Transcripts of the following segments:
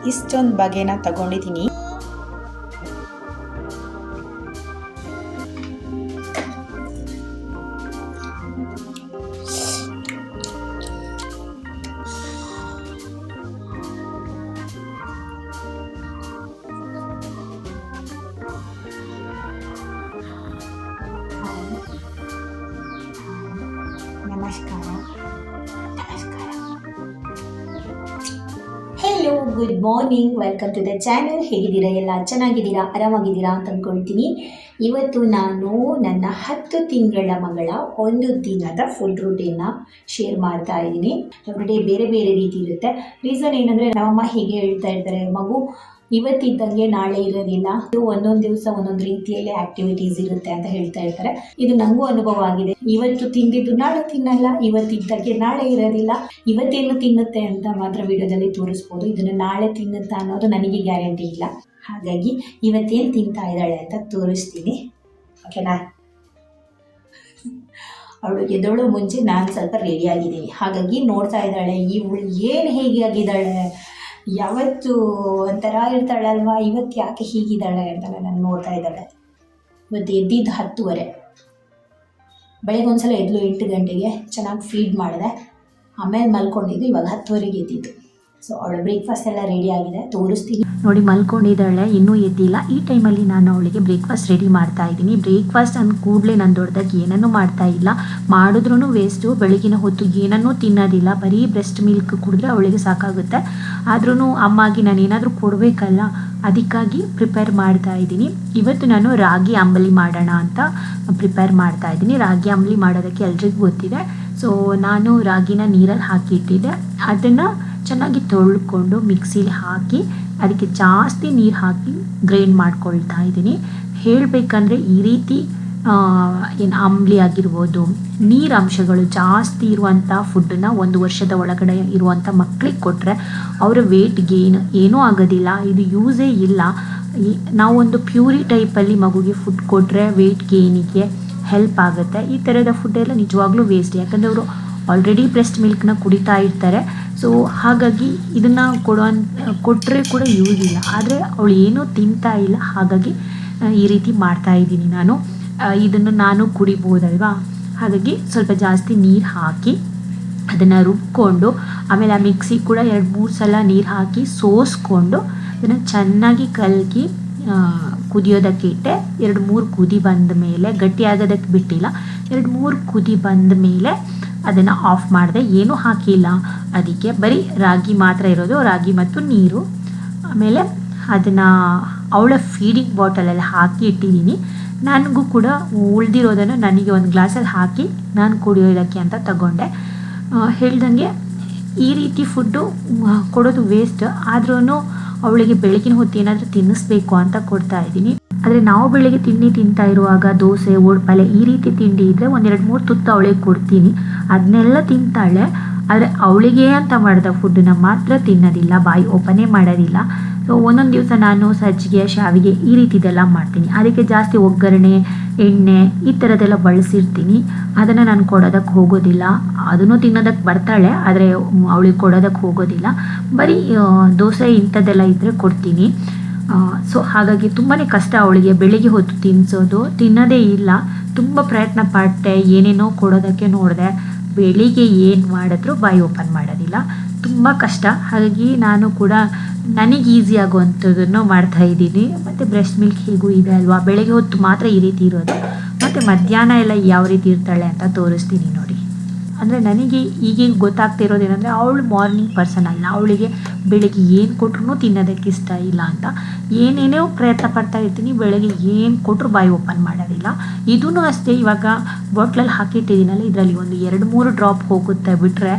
ಇಷ್ಟೊಂದು ಬಗೆನ ತಗೊಂಡಿದ್ದೀನಿ. ನಮಸ್ಕಾರ. Hello, good morning, welcome to the channel. ಹೇಗಿದ್ದೀರಾ? ಎಲ್ಲ ಚೆನ್ನಾಗಿದ್ದೀರಾ, ಆರಾಮಾಗಿದ್ದೀರಾ ಅಂತ ಅಂದ್ಕೊಳ್ತೀನಿ. ಇವತ್ತು ನಾನು ನನ್ನ 10 ತಿಂಗಳ ಮಗಳ ಒಂದು ದಿನದ ಫುಡ್ ರೂಟೀನ್ನ ಶೇರ್ ಮಾಡ್ತಾ ಇದ್ದೀನಿ. ಎವ್ರಿಡೇ ಬೇರೆ ಬೇರೆ ರೀತಿ ಇರುತ್ತೆ. ರೀಸನ್ ಏನಂದರೆ ನಮ್ಮಮ್ಮ ಹೀಗೆ ಹೇಳ್ತಾ ಇರ್ತಾರೆ, ಮಗು ಇವತ್ತಿದ್ದಂಗೆ ನಾಳೆ ಇರೋದಿಲ್ಲ, ಇದು ಒಂದೊಂದು ದಿವಸ ಒಂದೊಂದು ರೀತಿಯಲ್ಲಿ ಆಕ್ಟಿವಿಟೀಸ್ ಇರುತ್ತೆ ಅಂತ ಹೇಳ್ತಾ ಇರ್ತಾರೆ. ಇದು ನನಗೂ ಅನುಭವ ಆಗಿದೆ. ಇವತ್ತು ತಿಂದಿದ್ದು ನಾಳೆ ತಿನ್ನಲ್ಲ, ಇವತ್ತಿದ್ದಂಗೆ ನಾಳೆ ಇರೋದಿಲ್ಲ. ಇವತ್ತೇನು ತಿನ್ನುತ್ತೆ ಅಂತ ಮಾತ್ರ ವಿಡಿಯೋದಲ್ಲಿ ತೋರಿಸ್ಬೋದು, ಇದನ್ನು ನಾಳೆ ತಿನ್ನುತ್ತಾ ಅನ್ನೋದು ನನಗೆ ಗ್ಯಾರಂಟಿ ಇಲ್ಲ. ಹಾಗಾಗಿ ಇವತ್ತೇನು ತಿಂತಾ ಇದ್ದಾಳೆ ಅಂತ ತೋರಿಸ್ತೀನಿ, ಓಕೆನಾ? ಅವಳು ಎದ್ದೋಳು ಮುಂಚೆ ನಾನು ಸ್ವಲ್ಪ ರೆಡಿ ಆಗಿದ್ದೀನಿ. ಹಾಗಾಗಿ ನೋಡ್ತಾ ಇದ್ದಾಳೆ, ಇವಳು ಏನು ಹೇಗೆ ಆಗಿದ್ದಾಳೆ, ಯಾವತ್ತು ಒಂಥರ ಇರ್ತಾಳಲ್ವ, ಇವತ್ತು ಯಾಕೆ ಹೀಗಿದ್ದಾಳೆ ಅಂತ ನಾನು ನೋಡ್ತಾ ಇದ್ದಾಳೆ. ಇವತ್ತು ಎದ್ದಿದ್ದು 10:30. ಬೆಳಗ್ಗೆ ಒಂದ್ಸಲ ಎದ್ಲು 8 ಗಂಟೆಗೆ, ಚೆನ್ನಾಗಿ ಫೀಡ್ ಮಾಡಿದೆ, ಆಮೇಲೆ ಮಲ್ಕೊಂಡಿದ್ದು. ಇವಾಗ 10:30ಗೆ ಎದ್ದಿದ್ದು. ಸೊ ಅವಳ ಬ್ರೇಕ್ಫಾಸ್ಟ್ ಎಲ್ಲ ರೆಡಿ ಆಗಿದೆ, ತೋರಿಸ್ತೀನಿ ನೋಡಿ. ಮಲ್ಕೊಂಡಿದ್ದಾಳೆ, ಇನ್ನೂ ಎದ್ದಿಲ್ಲ. ಈ ಟೈಮಲ್ಲಿ ನಾನು ಅವಳಿಗೆ ಬ್ರೇಕ್ಫಾಸ್ಟ್ ರೆಡಿ ಮಾಡ್ತಾ ಇದ್ದೀನಿ. ಬ್ರೇಕ್ಫಾಸ್ಟ್ ಅಂದ ಕೂಡಲೇ ನಾನು ದೊಡ್ಡದಾಗಿ ಏನನ್ನೂ ಮಾಡ್ತಾ ಇಲ್ಲ, ಮಾಡಿದ್ರೂ ವೇಸ್ಟು. ಬೆಳಗಿನ ಹೊತ್ತು ಏನನ್ನೂ ತಿನ್ನೋದಿಲ್ಲ, ಬರೀ ಬ್ರೆಸ್ಟ್ ಮಿಲ್ಕ್ ಕುಡಿದ್ರೆ ಅವಳಿಗೆ ಸಾಕಾಗುತ್ತೆ. ಆದ್ರೂ ಅಮ್ಮಾಗಿ ನಾನು ಏನಾದರೂ ಕೊಡಬೇಕಲ್ಲ, ಅದಕ್ಕಾಗಿ ಪ್ರಿಪೇರ್ ಮಾಡ್ತಾ ಇದ್ದೀನಿ. ಇವತ್ತು ನಾನು ರಾಗಿ ಅಂಬಲಿ ಮಾಡೋಣ ಅಂತ ಪ್ರಿಪೇರ್ ಮಾಡ್ತಾ ಇದ್ದೀನಿ. ರಾಗಿ ಅಂಬಲಿ ಮಾಡೋದಕ್ಕೆ ಎಲ್ರಿಗೂ ಗೊತ್ತಿದೆ. ಸೊ ನಾನು ರಾಗಿನ ನೀರಲ್ಲಿ ಹಾಕಿಟ್ಟಿದ್ದೆ, ಅದನ್ನು ಚೆನ್ನಾಗಿ ತೊಳ್ಕೊಂಡು ಮಿಕ್ಸಿಲಿ ಹಾಕಿ ಅದಕ್ಕೆ ಜಾಸ್ತಿ ನೀರು ಹಾಕಿ ಗ್ರೈಂಡ್ ಮಾಡ್ಕೊಳ್ತಾ ಇದ್ದೀನಿ. ಹೇಳಬೇಕಂದ್ರೆ ಈ ರೀತಿ ಏನು ಅಂಬ್ಲಿ ಆಗಿರ್ಬೋದು, ನೀರಂಶಗಳು ಜಾಸ್ತಿ ಇರುವಂಥ ಫುಡ್ಡನ್ನು 1 ವರ್ಷದ ಒಳಗಡೆ ಇರುವಂಥ ಮಕ್ಕಳಿಗೆ ಕೊಟ್ಟರೆ ಅವರ ವೇಟ್ ಗೇನ್ ಏನೂ ಆಗೋದಿಲ್ಲ. ಇದು ಯೂಸೇ ಇಲ್ಲ. ನಾವೊಂದು ಪ್ಯೂರಿ ಟೈಪಲ್ಲಿ ಮಗುಗೆ ಫುಡ್ ಕೊಟ್ಟರೆ ವೇಟ್ ಗೇನಿಗೆ ಹೆಲ್ಪ್ ಆಗುತ್ತೆ. ಈ ಥರದ ಫುಡ್ಡೆಲ್ಲ ನಿಜವಾಗ್ಲೂ ವೇಸ್ಟ್, ಯಾಕಂದರೆ ಅವರು ಆಲ್ರೆಡಿ ಬ್ರೆಸ್ಟ್ ಮಿಲ್ಕ್ನ ಕುಡಿತಾ ಇರ್ತಾರೆ. ಸೊ ಹಾಗಾಗಿ ಇದನ್ನು ಕೊಟ್ಟರೆ ಕೂಡ ಯೂಸ್ ಇಲ್ಲ. ಆದರೆ ಅವಳು ಏನೂ ತಿಂತಾ ಇಲ್ಲ, ಹಾಗಾಗಿ ಈ ರೀತಿ ಮಾಡ್ತಾ ಇದ್ದೀನಿ ನಾನು. ಇದನ್ನು ನಾನು ಕುಡಿಬೋದಲ್ವಾ, ಹಾಗಾಗಿ ಸ್ವಲ್ಪ ಜಾಸ್ತಿ ನೀರು ಹಾಕಿ ಅದನ್ನು ರುಬ್ಕೊಂಡು, ಆಮೇಲೆ ಆ ಮಿಕ್ಸಿ ಕೂಡ 2-3 ಸಲ ನೀರು ಹಾಕಿ ಸೋಸ್ಕೊಂಡು ಅದನ್ನು ಚೆನ್ನಾಗಿ ಕಲಕಿ ಕುದಿಯೋದಕ್ಕೆ ಇಟ್ಟೆ. 2-3 ಕುದಿ ಬಂದ ಮೇಲೆ, ಗಟ್ಟಿ ಆಗೋದಕ್ಕೆ ಬಿಟ್ಟಿಲ್ಲ, 2-3 ಕುದಿ ಬಂದ ಮೇಲೆ ಅದನ್ನು ಆಫ್ ಮಾಡಿದೆ. ಏನೂ ಹಾಕಿಲ್ಲ ಅದಕ್ಕೆ, ಬರೀ ರಾಗಿ ಮಾತ್ರ ಇರೋದು, ರಾಗಿ ಮತ್ತು ನೀರು. ಆಮೇಲೆ ಅದನ್ನು ಅವಳ ಫೀಡಿಂಗ್ ಬಾಟಲಲ್ಲಿ ಹಾಕಿ ಇಟ್ಟಿದ್ದೀನಿ. ನನಗೂ ಕೂಡ ಉಳಿದಿರೋದನ್ನು ನನಗೆ ಒಂದು ಗ್ಲಾಸಲ್ಲಿ ಹಾಕಿ ನಾನು ಕುಡಿಯೋದಕ್ಕೆ ಅಂತ ತಗೊಂಡೆ. ಹೇಳ್ದಂಗೆ ಈ ರೀತಿ ಫುಡ್ಡು ಕೊಡೋದು ವೇಸ್ಟ್, ಆದ್ರೂ ಅವಳಿಗೆ ಬೆಳಗಿನ ಹೊತ್ತು ಏನಾದರೂ ತಿನ್ನಿಸ್ಬೇಕು ಅಂತ ಕೊಡ್ತಾ ಇದ್ದೀನಿ. ಆದರೆ ನಾವು ಬೆಳಗ್ಗೆ ತಿಂತಾ ಇರುವಾಗ ದೋಸೆ, ಓಡ್ಪಲ್ಲೆ ಈ ರೀತಿ ತಿಂಡಿ ಇದ್ದರೆ 1-2-3 ತುತ್ತು ಅವಳಿಗೆ ಕೊಡ್ತೀನಿ, ಅದನ್ನೆಲ್ಲ ತಿಂತಾಳೆ. ಆದರೆ ಅವಳಿಗೆ ಅಂತ ಮಾಡಿದ ಫುಡ್ಡನ್ನ ಮಾತ್ರ ತಿನ್ನೋದಿಲ್ಲ, ಬಾಯಿ ಓಪನೇ ಮಾಡೋದಿಲ್ಲ. ಸೊ ಒಂದೊಂದು ದಿವಸ ನಾನು ಸಜ್ಜಿಗೆ, ಶಾವಿಗೆ ಈ ರೀತಿದೆಲ್ಲ ಮಾಡ್ತೀನಿ. ಅದಕ್ಕೆ ಜಾಸ್ತಿ ಒಗ್ಗರಣೆ, ಎಣ್ಣೆ ಈ ಥರದ್ದೆಲ್ಲ ಬಳಸಿರ್ತೀನಿ. ಅದನ್ನು ನಾನು ಕೊಡೋದಕ್ಕೆ ಹೋಗೋದಿಲ್ಲ. ಅದನ್ನು ತಿನ್ನೋದಕ್ಕೆ ಬರ್ತಾಳೆ, ಆದರೆ ಅವಳಿಗೆ ಕೊಡೋದಕ್ಕೆ ಹೋಗೋದಿಲ್ಲ. ಬರೀ ದೋಸೆ ಇಂಥದ್ದೆಲ್ಲ ಇದ್ದರೆ ಕೊಡ್ತೀನಿ. ಸೊ ಹಾಗಾಗಿ ತುಂಬಾ ಕಷ್ಟ ಅವಳಿಗೆ ಬೆಳಿಗ್ಗೆ ಹೊತ್ತು ತಿನ್ನಿಸೋದು. ತಿನ್ನೋದೇ ಇಲ್ಲ, ತುಂಬ ಪ್ರಯತ್ನ ಪಟ್ಟೆ, ಏನೇನೋ ಕೊಡೋದಕ್ಕೆ ನೋಡಿದೆ, ಬೆಳಿಗ್ಗೆ ಏನು ಮಾಡಿದ್ರೂ ಬಾಯಿ ಓಪನ್ ಮಾಡೋದಿಲ್ಲ, ತುಂಬ ಕಷ್ಟ. ಹಾಗಾಗಿ ನಾನು ಕೂಡ ನನಗೆ ಈಸಿ ಆಗುವಂಥದ್ದನ್ನು ಮಾಡ್ತಾಯಿದ್ದೀನಿ. ಮತ್ತು ಬ್ರೆಸ್ಟ್ ಮಿಲ್ಕ್ ಹೇಗೂ ಇದೆ ಅಲ್ವಾ, ಬೆಳಗ್ಗೆ ಹೊತ್ತು ಮಾತ್ರ ಈ ರೀತಿ ಇರೋದು, ಮತ್ತು ಮಧ್ಯಾಹ್ನ ಎಲ್ಲ ಯಾವ ರೀತಿ ಇರ್ತಾಳೆ ಅಂತ ತೋರಿಸ್ತೀನಿ ನೋಡಿ. ಅಂದರೆ ನನಗೆ ಈಗೀಗ ಗೊತ್ತಾಗ್ತಿರೋದೇನೆಂದರೆ, ಅವಳು ಮಾರ್ನಿಂಗ್ ಪರ್ಸನ್ ಅಲ್ಲ, ಅವಳಿಗೆ ಬೆಳಗ್ಗೆ ಏನು ಕೊಟ್ಟರು ತಿನ್ನೋದಕ್ಕೆ ಇಷ್ಟ ಇಲ್ಲ ಅಂತ. ಏನೇನೋ ಪ್ರಯತ್ನ ಪಡ್ತಾ ಇರ್ತೀನಿ, ಬೆಳಗ್ಗೆ ಏನು ಕೊಟ್ಟರು ಬಾಯಿ ಓಪನ್ ಮಾಡೋದಿಲ್ಲ. ಇದೂ ಅಷ್ಟೇ, ಇವಾಗ ಬಾಟ್ಲಲ್ಲಿ ಹಾಕಿಟ್ಟಿದ್ದೀನಲ್ಲ, ಇದರಲ್ಲಿ ಒಂದು 2-3 ಡ್ರಾಪ್ ಹೋಗುತ್ತೆ, ಬಿಟ್ಟರೆ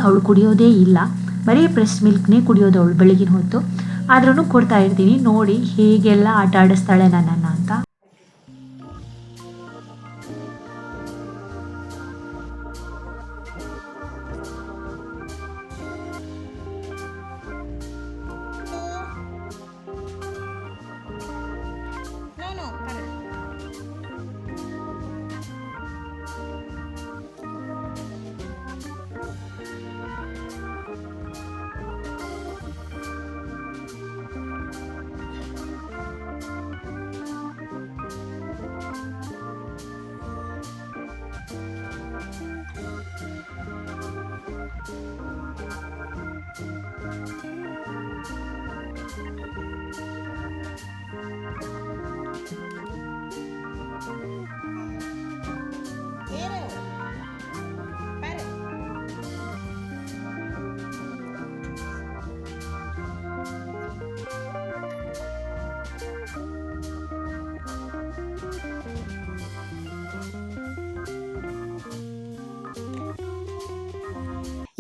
ಅವಳು ಕುಡಿಯೋದೇ ಇಲ್ಲ. ಬರೀ ಬ್ರೆಸ್ಟ್ ಮಿಲ್ಕ್ನೇ ಕುಡಿಯೋದು ಅವಳು ಬೆಳಗಿನ ಹೊತ್ತು. ಆದ್ರೂ ಕೊಡ್ತಾ ಇರ್ತೀನಿ, ನೋಡಿ ಹೇಗೆಲ್ಲ ಆಟ ಆಡಿಸ್ತಾಳೆ ನನ್ನನ್ನು ಅಂತ.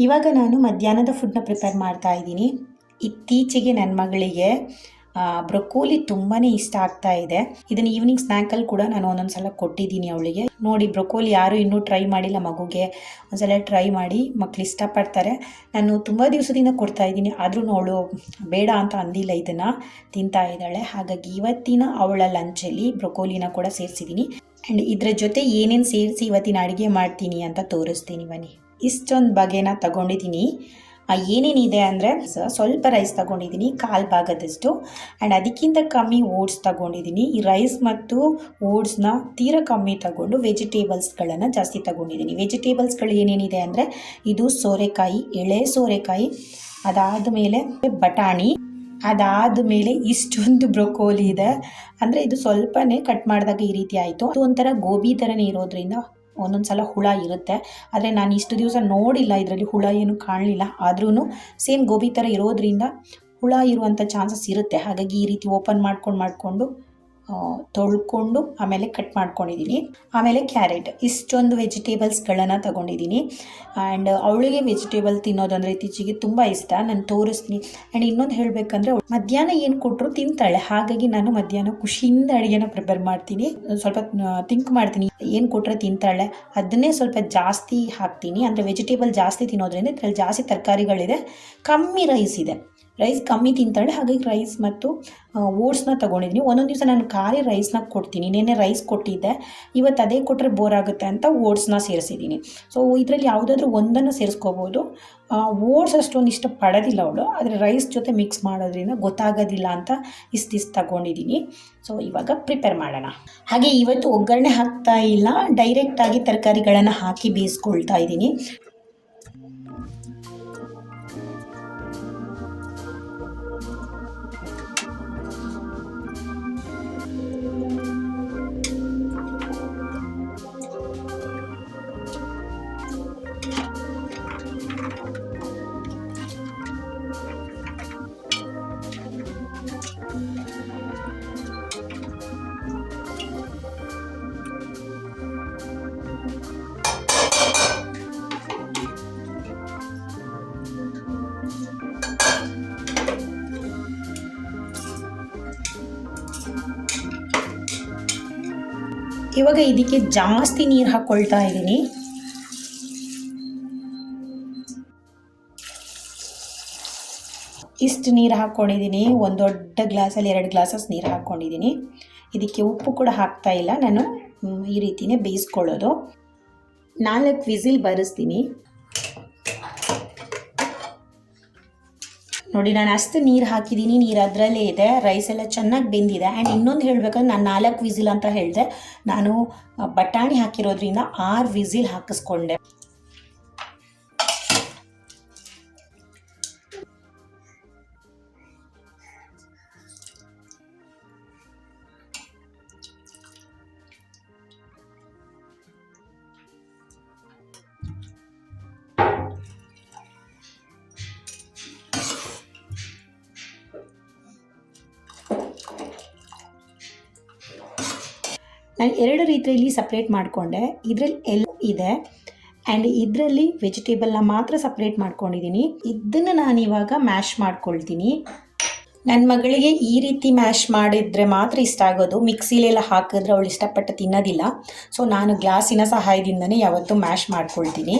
ಇವಾಗ ನಾನು ಮಧ್ಯಾಹ್ನದ ಫುಡ್ನ ಪ್ರಿಪೇರ್ ಮಾಡ್ತಾ ಇದ್ದೀನಿ. ಇತ್ತೀಚೆಗೆ ನನ್ನ ಮಗಳಿಗೆ ಬ್ರೊಕೋಲಿ ತುಂಬಾ ಇಷ್ಟ ಆಗ್ತಾ ಇದೆ. ಇದನ್ನು ಈವ್ನಿಂಗ್ ಸ್ನ್ಯಾಕಲ್ಲಿ ಕೂಡ ನಾನು ಒಂದೊಂದು ಸಲ ಕೊಟ್ಟಿದ್ದೀನಿ ಅವಳಿಗೆ. ನೋಡಿ, ಬ್ರೊಕೋಲಿ ಯಾರು ಇನ್ನೂ ಟ್ರೈ ಮಾಡಿಲ್ಲ, ಮಗುಗೆ ಒಂದ್ಸಲ ಟ್ರೈ ಮಾಡಿ, ಮಕ್ಳು ಇಷ್ಟಪಡ್ತಾರೆ. ನಾನು ತುಂಬ ದಿವಸದಿಂದ ಕೊಡ್ತಾ ಇದ್ದೀನಿ, ಆದ್ರೂ ಅವಳು ಬೇಡ ಅಂತ ಅಂದಿಲ್ಲ, ಇದನ್ನು ತಿಂತಾ ಇದ್ದಾಳೆ. ಹಾಗಾಗಿ ಇವತ್ತಿನ ಅವಳ ಲಂಚಲ್ಲಿ ಬ್ರೊಕೋಲಿನ ಕೂಡ ಸೇರಿಸಿದ್ದೀನಿ. ಆ್ಯಂಡ್ ಇದರ ಜೊತೆ ಏನೇನು ಸೇರಿಸಿ ಇವತ್ತಿನ ಅಡುಗೆ ಮಾಡ್ತೀನಿ ಅಂತ ತೋರಿಸ್ತೀನಿ ಬನ್ನಿ. ಇಷ್ಟೊಂದು ಬಗೆನ ತಗೊಂಡಿದ್ದೀನಿ. ಏನೇನಿದೆ ಅಂದರೆ ಸ್ವಲ್ಪ ರೈಸ್ ತಗೊಂಡಿದ್ದೀನಿ, ಕಾಲು ಭಾಗದಷ್ಟು. ಆ್ಯಂಡ್ ಅದಕ್ಕಿಂತ ಕಮ್ಮಿ ಓಟ್ಸ್ ತಗೊಂಡಿದ್ದೀನಿ. ಈ ರೈಸ್ ಮತ್ತು ಓಟ್ಸ್ನ ತೀರಾ ಕಮ್ಮಿ ತಗೊಂಡು ವೆಜಿಟೇಬಲ್ಸ್ಗಳನ್ನು ಜಾಸ್ತಿ ತಗೊಂಡಿದ್ದೀನಿ. ವೆಜಿಟೇಬಲ್ಸ್ಗಳು ಏನೇನಿದೆ ಅಂದರೆ ಇದು ಸೋರೆಕಾಯಿ, ಎಳೆ ಸೋರೆಕಾಯಿ, ಅದಾದ ಮೇಲೆ ಬಟಾಣಿ, ಅದಾದ ಮೇಲೆ ಇಷ್ಟೊಂದು ಬ್ರೊಕೋಲಿ ಇದೆ. ಅಂದರೆ ಇದು ಸ್ವಲ್ಪನೇ ಕಟ್ ಮಾಡಿದಾಗ ಈ ರೀತಿ ಆಯಿತು. ಅದು ಒಂಥರ ಗೋಬಿ ಥರನೇ ಇರೋದ್ರಿಂದ ಒಂದೊಂದು ಸಲ ಹುಳ ಇರುತ್ತೆ. ಆದರೆ ನಾನು ಇಷ್ಟು ದಿವಸ ನೋಡಿಲ್ಲ, ಇದರಲ್ಲಿ ಹುಳ ಏನು ಕಾಣಲಿಲ್ಲ. ಆದ್ರೂ ಸೇಮ್ ಗೋಬಿ ಥರ ಇರೋದ್ರಿಂದ ಹುಳ ಇರುವಂಥ ಚಾನ್ಸಸ್ ಇರುತ್ತೆ. ಹಾಗಾಗಿ ಈ ರೀತಿ ಓಪನ್ ಮಾಡಿಕೊಂಡು ತೊಳ್ಕೊಂಡು ಆಮೇಲೆ ಕಟ್ ಮಾಡ್ಕೊಂಡಿದ್ದೀನಿ. ಆಮೇಲೆ ಕ್ಯಾರೆಟ್, ಇಷ್ಟೊಂದು ವೆಜಿಟೇಬಲ್ಸ್ಗಳನ್ನು ತಗೊಂಡಿದ್ದೀನಿ. ಆ್ಯಂಡ್ ಅವಳಿಗೆ ವೆಜಿಟೇಬಲ್ ತಿನ್ನೋದಂದರೆ ಇತ್ತೀಚೆಗೆ ತುಂಬ ಇಷ್ಟ. ನಾನು ತೋರಿಸ್ತೀನಿ. ಆ್ಯಂಡ್ ಇನ್ನೊಂದು ಹೇಳಬೇಕಂದ್ರೆ, ಮಧ್ಯಾಹ್ನ ಏನು ಕೊಟ್ಟರು ತಿಂತಾಳೆ. ಹಾಗಾಗಿ ನಾನು ಮಧ್ಯಾಹ್ನ ಖುಷಿಯಿಂದ ಅಡುಗೆನ ಪ್ರಿಪೇರ್ ಮಾಡ್ತೀನಿ. ಸ್ವಲ್ಪ ಥಿಂಕ್ ಮಾಡ್ತೀನಿ, ಏನು ಕೊಟ್ಟರೆ ತಿಂತಾಳೆ, ಅದನ್ನೇ ಸ್ವಲ್ಪ ಜಾಸ್ತಿ ಹಾಕ್ತೀನಿ. ಅಂದರೆ ವೆಜಿಟೇಬಲ್ ಜಾಸ್ತಿ ತಿನ್ನೋದ್ರಿಂದ ಇದರಲ್ಲಿ ಜಾಸ್ತಿ ತರಕಾರಿಗಳಿದೆ, ಕಮ್ಮಿ ರೈಸ್ ಇದೆ. ರೈಸ್ ಕಮ್ಮಿ ತಿಂತಾಳೆ. ಹಾಗಾಗಿ ರೈಸ್ ಮತ್ತು ಓಟ್ಸ್ನ ತೊಗೊಂಡಿದ್ದೀನಿ. ಒಂದೊಂದು ದಿವಸ ನಾನು ಖಾಲಿ ರೈಸ್ನ ಕೊಡ್ತೀನಿ. ನೆನ್ನೆ ರೈಸ್ ಕೊಟ್ಟಿದ್ದೆ, ಇವತ್ತು ಅದೇ ಕೊಟ್ಟರೆ ಬೋರ್ ಆಗುತ್ತೆ ಅಂತ ಓಟ್ಸ್ನ ಸೇರಿಸಿದ್ದೀನಿ. ಸೊ ಇದರಲ್ಲಿ ಯಾವುದಾದ್ರೂ ಒಂದನ್ನು ಸೇರಿಸ್ಕೋಬೋದು. ಓಟ್ಸ್ ಅಷ್ಟೊಂದು ಇಷ್ಟ ಪಡೋದಿಲ್ಲ ಅವಳು, ಆದರೆ ರೈಸ್ ಜೊತೆ ಮಿಕ್ಸ್ ಮಾಡೋದ್ರಿಂದ ಗೊತ್ತಾಗೋದಿಲ್ಲ ಅಂತ ಇಷ್ಟು ತಗೊಂಡಿದ್ದೀನಿ. ಸೊ ಇವಾಗ ಪ್ರಿಪೇರ್ ಮಾಡೋಣ. ಹಾಗೆ ಇವತ್ತು ಒಗ್ಗರಣೆ ಹಾಕ್ತಾ ಇಲ್ಲ, ಡೈರೆಕ್ಟಾಗಿ ತರಕಾರಿಗಳನ್ನು ಹಾಕಿ ಬೇಯಿಸ್ಕೊಳ್ತಾ ಇದ್ದೀನಿ. ಇವಾಗ ಇದಕ್ಕೆ ಜಾಸ್ತಿ ನೀರು ಹಾಕ್ಕೊಳ್ತಾ ಇದ್ದೀನಿ. ಇಷ್ಟು ನೀರು ಹಾಕ್ಕೊಂಡಿದ್ದೀನಿ. ಒಂದು ದೊಡ್ಡ ಗ್ಲಾಸಲ್ಲಿ 2 ಗ್ಲಾಸಸ್ ನೀರು ಹಾಕ್ಕೊಂಡಿದ್ದೀನಿ. ಇದಕ್ಕೆ ಉಪ್ಪು ಕೂಡ ಹಾಕ್ತಾ ಇಲ್ಲ, ನಾನು ಈ ರೀತಿಯೇ ಬೇಯಿಸ್ಕೊಳ್ಳೋದು. 4 ವಿಸಿಲ್ ಬರೆಸ್ತೀನಿ. ನೋಡಿ, ನಾನು ಅಷ್ಟು ನೀರು ಹಾಕಿದ್ದೀನಿ, ನೀರು ಅದರಲ್ಲೇ ಇದೆ, ರೈಸ್ ಎಲ್ಲ ಚೆನ್ನಾಗಿ ಬೆಂದಿದೆ. ಆ್ಯಂಡ್ ಇನ್ನೊಂದು ಹೇಳಬೇಕಂದ್ರೆ, ನಾನು 4 ವಿಸಿಲ್ ಅಂತ ಹೇಳಿದೆ, ನಾನು ಬಟಾಣಿ ಹಾಕಿರೋದ್ರಿಂದ 6 ವಿಸಿಲ್ ಹಾಕಿಸ್ಕೊಂಡೆ. ನಾನು 2 ರೀತಿಯಲ್ಲಿ ಸಪ್ರೇಟ್ ಮಾಡಿಕೊಂಡೆ. ಇದರಲ್ಲಿ ಎಲ್ಲ ಇದೆ ಆ್ಯಂಡ್ ಇದರಲ್ಲಿ ವೆಜಿಟೇಬಲ್ನ ಮಾತ್ರ ಸಪ್ರೇಟ್ ಮಾಡ್ಕೊಂಡಿದ್ದೀನಿ. ಇದನ್ನು ನಾನು ಇವಾಗ ಮ್ಯಾಶ್ ಮಾಡ್ಕೊಳ್ತೀನಿ. ನನ್ನ ಮಗಳಿಗೆ ಈ ರೀತಿ ಮ್ಯಾಶ್ ಮಾಡಿದರೆ ಮಾತ್ರ ಇಷ್ಟ ಆಗೋದು. ಮಿಕ್ಸಿಲೆಲ್ಲ ಹಾಕಿದ್ರೆ ಅವಳು ಇಷ್ಟಪಟ್ಟು ತಿನ್ನೋದಿಲ್ಲ. ಸೊ ನಾನು ಗ್ಲಾಸಿನ ಸಹಾಯದಿಂದನೇ ಯಾವತ್ತೂ ಮ್ಯಾಶ್ ಮಾಡ್ಕೊಳ್ತೀನಿ.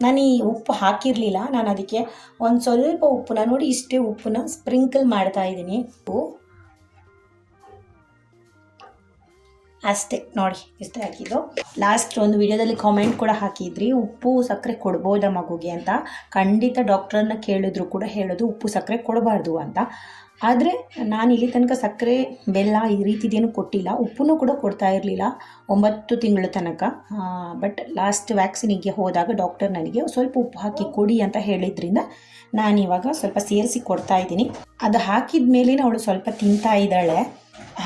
ನಾನು ಈ ಉಪ್ಪು ಹಾಕಿರಲಿಲ್ಲ, ನಾನು ಅದಕ್ಕೆ ಒಂದು ಸ್ವಲ್ಪ ಉಪ್ಪನ್ನ, ನೋಡಿ ಇಷ್ಟೇ ಉಪ್ಪನ್ನ ಸ್ಪ್ರಿಂಕಲ್ ಮಾಡ್ತಾ ಇದ್ದೀನಿ. ಉಪ್ಪು ಅಷ್ಟೇ, ನೋಡಿ ಇಷ್ಟೇ ಹಾಕಿದ್ದು. ಲಾಸ್ಟ್ ಒಂದು ವಿಡಿಯೋದಲ್ಲಿ ಕಾಮೆಂಟ್ ಕೂಡ ಹಾಕಿದ್ರಿ, ಉಪ್ಪು ಸಕ್ಕರೆ ಕೊಡ್ಬೋದಾ ಮಗುಗೆ ಅಂತ. ಖಂಡಿತ ಡಾಕ್ಟ್ರನ್ನ ಕೇಳಿದ್ರು ಕೂಡ ಹೇಳೋದು ಉಪ್ಪು ಸಕ್ಕರೆ ಕೊಡಬಾರ್ದು ಅಂತ. ಆದರೆ ನಾನು ಇಲ್ಲಿ ತನಕ ಸಕ್ಕರೆ ಬೆಲ್ಲ ಈ ರೀತಿದೇನು ಕೊಟ್ಟಿಲ್ಲ, ಉಪ್ಪನ್ನು ಕೂಡ ಕೊಡ್ತಾ ಇರಲಿಲ್ಲ 9 ತಿಂಗಳ ತನಕ. ಬಟ್ ಲಾಸ್ಟ್ ವ್ಯಾಕ್ಸಿನಿಗೆ ಹೋದಾಗ ಡಾಕ್ಟರ್ ನನಗೆ ಸ್ವಲ್ಪ ಉಪ್ಪು ಹಾಕಿ ಕೊಡಿ ಅಂತ ಹೇಳಿದ್ರಿಂದ ನಾನಿವಾಗ ಸ್ವಲ್ಪ ಸೇರಿಸಿ ಕೊಡ್ತಾ ಇದ್ದೀನಿ. ಅದು ಹಾಕಿದ ಮೇಲೆ ಅವಳು ಸ್ವಲ್ಪ ತಿಂತಾ ಇದ್ದಾಳೆ.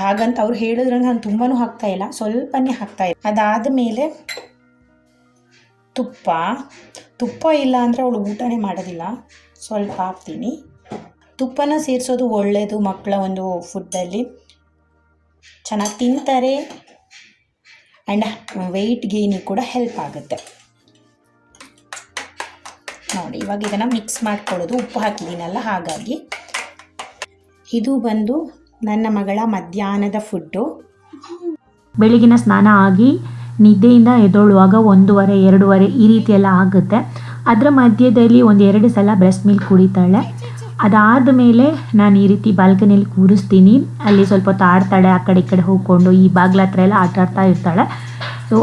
ಹಾಗಂತ ಅವ್ರು ಹೇಳಿದ್ರೆ ನಾನು ತುಂಬಾ ಹಾಕ್ತಾಯಿಲ್ಲ, ಸ್ವಲ್ಪನೇ ಹಾಕ್ತಾಯಿದ್ದೆ. ಅದಾದ ಮೇಲೆ ತುಪ್ಪ ಇಲ್ಲ ಅಂದರೆ ಅವಳು ಊಟನೇ ಮಾಡೋದಿಲ್ಲ, ಸ್ವಲ್ಪ ಹಾಕ್ತೀನಿ. ತುಪ್ಪನ ಸೇರಿಸೋದು ಒಳ್ಳೆಯದು ಮಕ್ಕಳ ಒಂದು ಫುಡ್ಡಲ್ಲಿ. ಚೆನ್ನಾಗಿ ತಿಂತಾರೆ ಆ್ಯಂಡ್ ವೆಯ್ಟ್ ಗೇನಿಗೆ ಕೂಡ ಹೆಲ್ಪ್ ಆಗುತ್ತೆ. ನೋಡಿ ಇವಾಗ ಇದನ್ನು ಮಿಕ್ಸ್ ಮಾಡ್ಕೊಳ್ಳೋದು, ಉಪ್ಪು ಹಾಕಿದ್ದೀನಲ್ಲ ಹಾಗಾಗಿ. ಇದು ಬಂದು ನನ್ನ ಮಗಳ ಮಧ್ಯಾಹ್ನದ ಫುಡ್ಡು. ಬೆಳಗಿನ ಸ್ನಾನ ಆಗಿ ನಿದ್ದೆಯಿಂದ ಎದ್ದೊಳ್ಳುವಾಗ 1:30 2:30 ಈ ರೀತಿ ಎಲ್ಲ ಆಗುತ್ತೆ. ಅದರ ಮಧ್ಯದಲ್ಲಿ 1-2 ಸಲ ಬ್ರೆಸ್ಟ್ ಮಿಲ್ಕ್ ಕುಡಿತಾಳೆ. ಅದಾದ ಮೇಲೆ ನಾನು ಈ ರೀತಿ ಬಾಲ್ಕನಿಯಲ್ಲಿ ಕೂರಿಸ್ತೀನಿ. ಅಲ್ಲಿ ಸ್ವಲ್ಪ ಹೊತ್ತು ಆಡ್ತಾಳೆ, ಆ ಕಡೆ ಈ ಕಡೆ ಹೋಗ್ಕೊಂಡು ಈ ಬಾಗ್ಲ ಹತ್ರ ಎಲ್ಲ ಆಟಾಡ್ತಾ ಇರ್ತಾಳೆ. ಸೊ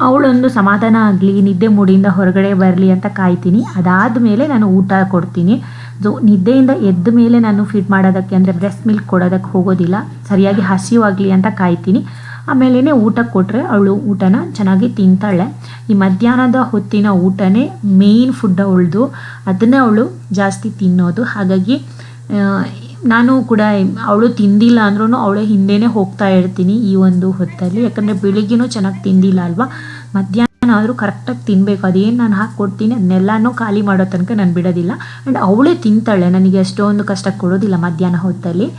ಅವಳೊಂದು ಸಮಾಧಾನ ಆಗಲಿ, ನಿದ್ದೆ ಮೂಡಿಯಿಂದ ಹೊರಗಡೆ ಬರಲಿ ಅಂತ ಕಾಯ್ತೀನಿ. ಅದಾದ ಮೇಲೆ ನಾನು ಊಟ ಕೊಡ್ತೀನಿ. ಸೊ ನಿದ್ದೆಯಿಂದ ಎದ್ದ ಮೇಲೆ ನಾನು ಫೀಡ್ ಮಾಡೋದಕ್ಕೆ ಅಂದರೆ ಬ್ರೆಸ್ಟ್ ಮಿಲ್ಕ್ ಕೊಡೋದಕ್ಕೆ ಹೋಗೋದಿಲ್ಲ, ಸರಿಯಾಗಿ ಹಸಿವಾಗಲಿ ಅಂತ ಕಾಯ್ತೀನಿ. ಆಮೇಲೆ ಊಟ ಕೊಟ್ಟರೆ ಅವಳು ಊಟನ ಚೆನ್ನಾಗಿ ತಿಂತಾಳೆ. ಈ ಮಧ್ಯಾಹ್ನದ ಹೊತ್ತಿನ ಊಟನೇ ಮೇಯ್ನ್ ಫುಡ್ ಅವಳದು, ಅದನ್ನೇ ಅವಳು ಜಾಸ್ತಿ ತಿನ್ನೋದು. ಹಾಗಾಗಿ ನಾನು ಕೂಡ ಅವಳು ತಿಂದಿಲ್ಲ ಅಂದ್ರೂ ಅವಳ ಹಿಂದೆಯೇ ಹೋಗ್ತಾ ಇರ್ತೀನಿ ಈ ಒಂದು ಹೊತ್ತಲ್ಲಿ. ಯಾಕಂದರೆ ಬೆಳಿಗ್ಗೆನೂ ಚೆನ್ನಾಗಿ ತಿಂದಿಲ್ಲ ಅಲ್ವಾ, ಮಧ್ಯಾಹ್ನ ಆದರೂ ಕರೆಕ್ಟಾಗಿ ತಿನ್ನಬೇಕು. ಅದೇನು ನಾನು ಹಾಕ್ಕೊಡ್ತೀನಿ ಅದನ್ನೆಲ್ಲನೂ ಖಾಲಿ ಮಾಡೋ ತನಕ ನಾನು ಬಿಡೋದಿಲ್ಲ. ಆ್ಯಂಡ್ ಅವಳೇ ತಿಂತಾಳೆ, ನನಗೆ ಅಷ್ಟೊಂದು ಕಷ್ಟ ಕೊಡೋದಿಲ್ಲ ಮಧ್ಯಾಹ್ನ ಹೊತ್ತಲ್ಲಿ.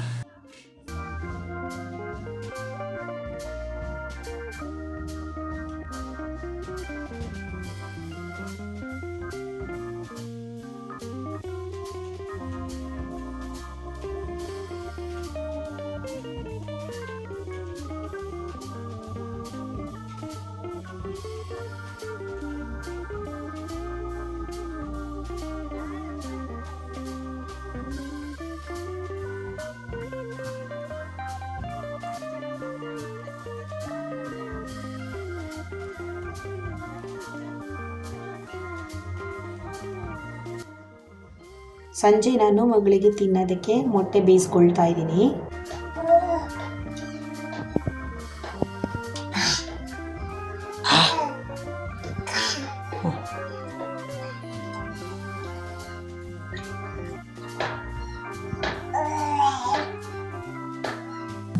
ಸಂಜೆ ನಾನು ಮಗಳಿಗೆ ತಿನ್ನೋದಕ್ಕೆ ಮೊಟ್ಟೆ ಬೇಯಿಸ್ಕೊಳ್ತಾ ಇದ್ದೀನಿ.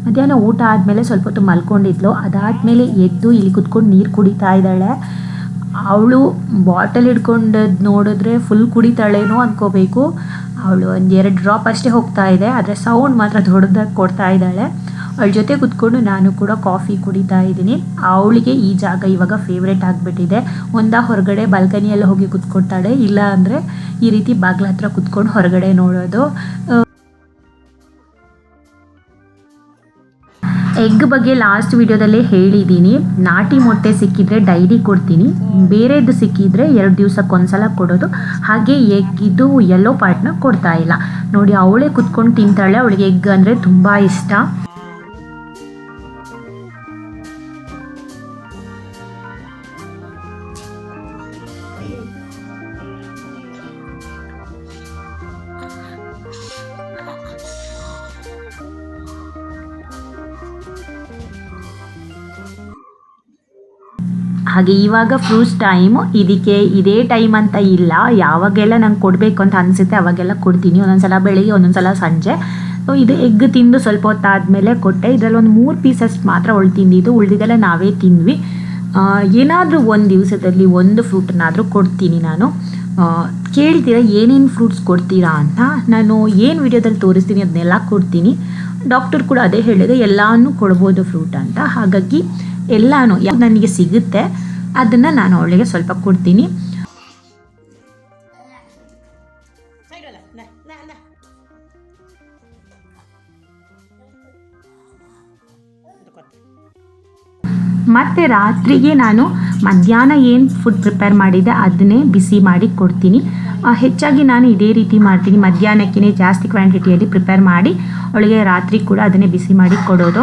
ಮಧ್ಯಾಹ್ನ ಊಟ ಆದಮೇಲೆ ಸ್ವಲ್ಪ ಹೊತ್ತು ಮಲ್ಕೊಂಡಿದ್ಲು. ಅದಾದಮೇಲೆ ಎದ್ದು ಇಲ್ಲಿ ಕುತ್ಕೊಂಡು ನೀರು ಕುಡಿತಾ ಇದ್ದಾಳೆ. ಅವಳು ಬಾಟಲ್ ಹಿಡ್ಕೊಂಡು ನೋಡಿದ್ರೆ ಫುಲ್ ಕುಡಿತಾಳೇನೋ ಅಂದ್ಕೋಬೇಕು. ಅವಳು 1-2 ಡ್ರಾಪ್ ಅಷ್ಟೇ ಹೋಗ್ತಾ ಇದೆ, ಆದರೆ ಸೌಂಡ್ ಮಾತ್ರ ದೊಡ್ಡದಾಗಿ ಕೊಡ್ತಾ ಇದ್ದಾಳೆ. ಅವಳ ಜೊತೆ ಕುತ್ಕೊಂಡು ನಾನು ಕೂಡ ಕಾಫಿ ಕುಡಿತಾ ಇದ್ದೀನಿ. ಅವಳಿಗೆ ಈ ಜಾಗ ಇವಾಗ ಫೇವ್ರೇಟ್ ಆಗಿಬಿಟ್ಟಿದೆ. ಹೊರಗಡೆ ಬಾಲ್ಕನಿಯಲ್ಲಿ ಹೋಗಿ ಕುತ್ಕೊಳ್ತಾಳೆ, ಇಲ್ಲ ಅಂದರೆ ಈ ರೀತಿ ಬಾಗ್ಲ ಹತ್ರ ಕುತ್ಕೊಂಡು ಹೊರಗಡೆ ನೋಡೋದು. ಎಗ್ ಬಗ್ಗೆ ಲಾಸ್ಟ್ ವಿಡಿಯೋದಲ್ಲೇ ಹೇಳಿದ್ದೀನಿ. ನಾಟಿ ಮೊಟ್ಟೆ ಸಿಕ್ಕಿದ್ರೆ ಡೈಲಿ ಕೊಡ್ತೀನಿ, ಬೇರೆದು ಸಿಕ್ಕಿದ್ರೆ 2 ದಿವಸಕ್ಕೊಂದ್ಸಲ ಕೊಡೋದು. ಹಾಗೆ ಎಗ್ಗಿದ್ದು ಯೆಲ್ಲೋ ಪಾರ್ಟ್ನ ಕೊಡ್ತಾ ಇಲ್ಲ. ನೋಡಿ ಅವಳೇ ಕುತ್ಕೊಂಡು ತಿಂತಾಳೆ, ಅವಳಿಗೆ ಎಗ್ ಅಂದರೆ ತುಂಬ ಇಷ್ಟ. ಹಾಗೆ ಇವಾಗ ಫ್ರೂಟ್ಸ್ ಟೈಮು. ಇದಕ್ಕೆ ಇದೇ ಟೈಮ್ ಅಂತ ಇಲ್ಲ, ಯಾವಾಗೆಲ್ಲ ನಂಗೆ ಕೊಡಬೇಕು ಅಂತ ಅನಿಸುತ್ತೆ ಅವಾಗೆಲ್ಲ ಕೊಡ್ತೀನಿ. ಒಂದೊಂದ್ಸಲ ಬೆಳಿಗ್ಗೆ, ಒಂದೊಂದ್ಸಲ ಸಂಜೆ. ಸೊ ಇದು ಎಗ್ ತಿಂದು ಸ್ವಲ್ಪ ಹೊತ್ತಾದಮೇಲೆ ಕೊಟ್ಟೆ. ಇದರಲ್ಲಿ ಒಂದು 3 ಪೀಸಸ್ ಮಾತ್ರ ಅವಳು ತಿಂದಿದ್ದು, ಉಳಿದಿದ್ದೆಲ್ಲ ನಾವೇ ತಿಂದ್ವಿ. ಏನಾದರೂ ಒಂದು ದಿವಸದಲ್ಲಿ ಒಂದು ಫ್ರೂಟನ್ನಾದರೂ ಕೊಡ್ತೀನಿ ನಾನು. ಕೇಳ್ತೀರಾ ಏನೇನು ಫ್ರೂಟ್ಸ್ ಕೊಡ್ತೀರಾ ಅಂತ, ನಾನು ಏನು ವಿಡಿಯೋದಲ್ಲಿ ತೋರಿಸ್ತೀನಿ ಅದನ್ನೆಲ್ಲ ಕೊಡ್ತೀನಿ. ಡಾಕ್ಟರ್ ಕೂಡ ಅದೇ ಹೇಳಿದೆ, ಎಲ್ಲನೂ ಕೊಡ್ಬೋದು ಫ್ರೂಟ್ ಅಂತ. ಹಾಗಾಗಿ ಎಲ್ಲನೂ ಯಾವ್ದು ನನಗೆ ಸಿಗುತ್ತೆ ಅದನ್ನು ನಾನು ಅವಳಿಗೆ ಸ್ವಲ್ಪ ಕೊಡ್ತೀನಿ. ಮತ್ತು ರಾತ್ರಿಗೆ ನಾನು ಮಧ್ಯಾಹ್ನ ಏನು ಫುಡ್ ಪ್ರಿಪೇರ್ ಮಾಡಿದ್ದೆ ಅದನ್ನೇ ಬಿಸಿ ಮಾಡಿ ಕೊಡ್ತೀನಿ. ಹೆಚ್ಚಾಗಿ ನಾನು ಇದೇ ರೀತಿ ಮಾಡ್ತೀನಿ, ಮಧ್ಯಾಹ್ನಕ್ಕೆ ಜಾಸ್ತಿ ಕ್ವಾಂಟಿಟಿಯಲ್ಲಿ ಪ್ರಿಪೇರ್ ಮಾಡಿ ಅವಳಿಗೆ ರಾತ್ರಿ ಕೂಡ ಅದನ್ನೇ ಬಿಸಿ ಮಾಡಿ ಕೊಡೋದು.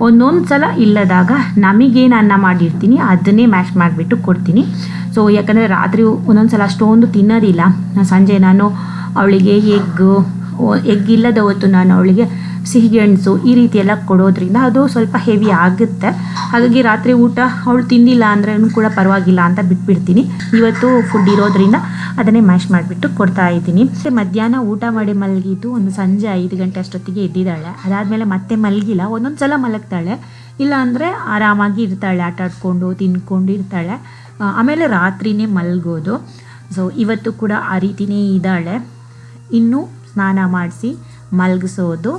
ಒಂದೊಂದು ಸಲ ಇಲ್ಲದಾಗ ನಮಗೇನು ಅನ್ನ ಮಾಡಿರ್ತೀನಿ ಅದನ್ನೇ ಮ್ಯಾಶ್ ಮಾಡಿಬಿಟ್ಟು ಕೊಡ್ತೀನಿ. ಸೊ ಯಾಕಂದರೆ ರಾತ್ರಿ ಒಂದೊಂದು ಸಲ ಅಷ್ಟೊಂದು ತಿನ್ನೋದಿಲ್ಲ. ಸಂಜೆ ನಾನು ಅವಳಿಗೆ ಎಗ್ ಇಲ್ಲದ ಹೊತ್ತು ನಾನು ಅವಳಿಗೆ ಸಿಹಿಗೆಣಸು ಈ ರೀತಿ ಎಲ್ಲ ಕೊಡೋದ್ರಿಂದ ಅದು ಸ್ವಲ್ಪ ಹೆವಿ ಆಗುತ್ತೆ. ಹಾಗಾಗಿ ರಾತ್ರಿ ಊಟ ಅವಳು ತಿಂದಿಲ್ಲ ಅಂದ್ರೂ ಕೂಡ ಪರವಾಗಿಲ್ಲ ಅಂತ ಬಿಟ್ಬಿಡ್ತೀನಿ. ಇವತ್ತು ಫುಡ್ ಇರೋದ್ರಿಂದ ಅದನ್ನೇ ಮ್ಯಾಶ್ ಮಾಡಿಬಿಟ್ಟು ಕೊಡ್ತಾ ಇದ್ದೀನಿ. ಮಧ್ಯಾಹ್ನ ಊಟ ಮಾಡಿ ಮಲಗಿದ್ದು ಒಂದು ಸಂಜೆ 5 ಗಂಟೆ ಅಷ್ಟೊತ್ತಿಗೆ ಎದ್ದಿದ್ದಾಳೆ. ಅದಾದಮೇಲೆ ಮತ್ತೆ ಮಲಗಿಲ್ಲ, ಒಂದೊಂದು ಸಲ ಮಲಗ್ತಾಳೆ, ಇಲ್ಲ ಅಂದರೆ ಆರಾಮಾಗಿ ಇರ್ತಾಳೆ, ಆಟ ಆಡ್ಕೊಂಡು ತಿನ್ಕೊಂಡು ಇರ್ತಾಳೆ. ಆಮೇಲೆ ರಾತ್ರಿನೇ ಮಲಗೋದು. ಸೊ ಇವತ್ತು ಕೂಡ ಆ ರೀತಿಯೇ ಇದ್ದಾಳೆ. ಇನ್ನು ಸ್ನಾನ ಮಾಡಿಸಿ ಮಲಗಿಸೋದು.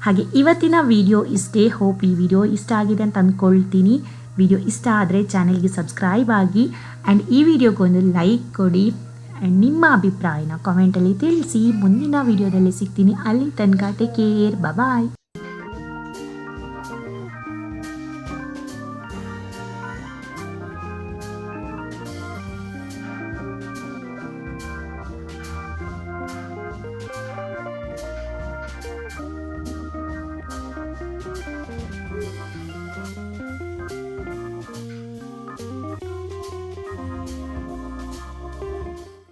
ಹಾಗೆ ಇವತ್ತಿನ ವಿಡಿಯೋ ಇಷ್ಟೇ. ಹೋಪ್ ಈ ವಿಡಿಯೋ ಇಷ್ಟ ಆಗಿದೆ ಅಂತ ಅಂದ್ಕೊಳ್ತೀನಿ. ವಿಡಿಯೋ ಇಷ್ಟ ಆದರೆ ಚಾನೆಲ್ಗೆ ಸಬ್ಸ್ಕ್ರೈಬ್ ಆಗಿ ಆ್ಯಂಡ್ ಈ ವಿಡಿಯೋಗೊಂದು ಲೈಕ್ ಕೊಡಿ ಆ್ಯಂಡ್ ನಿಮ್ಮ ಅಭಿಪ್ರಾಯನ ಕಾಮೆಂಟಲ್ಲಿ ತಿಳಿಸಿ. ಮುಂದಿನ ವಿಡಿಯೋದಲ್ಲಿ ಸಿಗ್ತೀನಿ. ಅಲ್ಲಿ ತನಕ ಟೇಕ್ ಕೇರ್, ಬಾಯ್.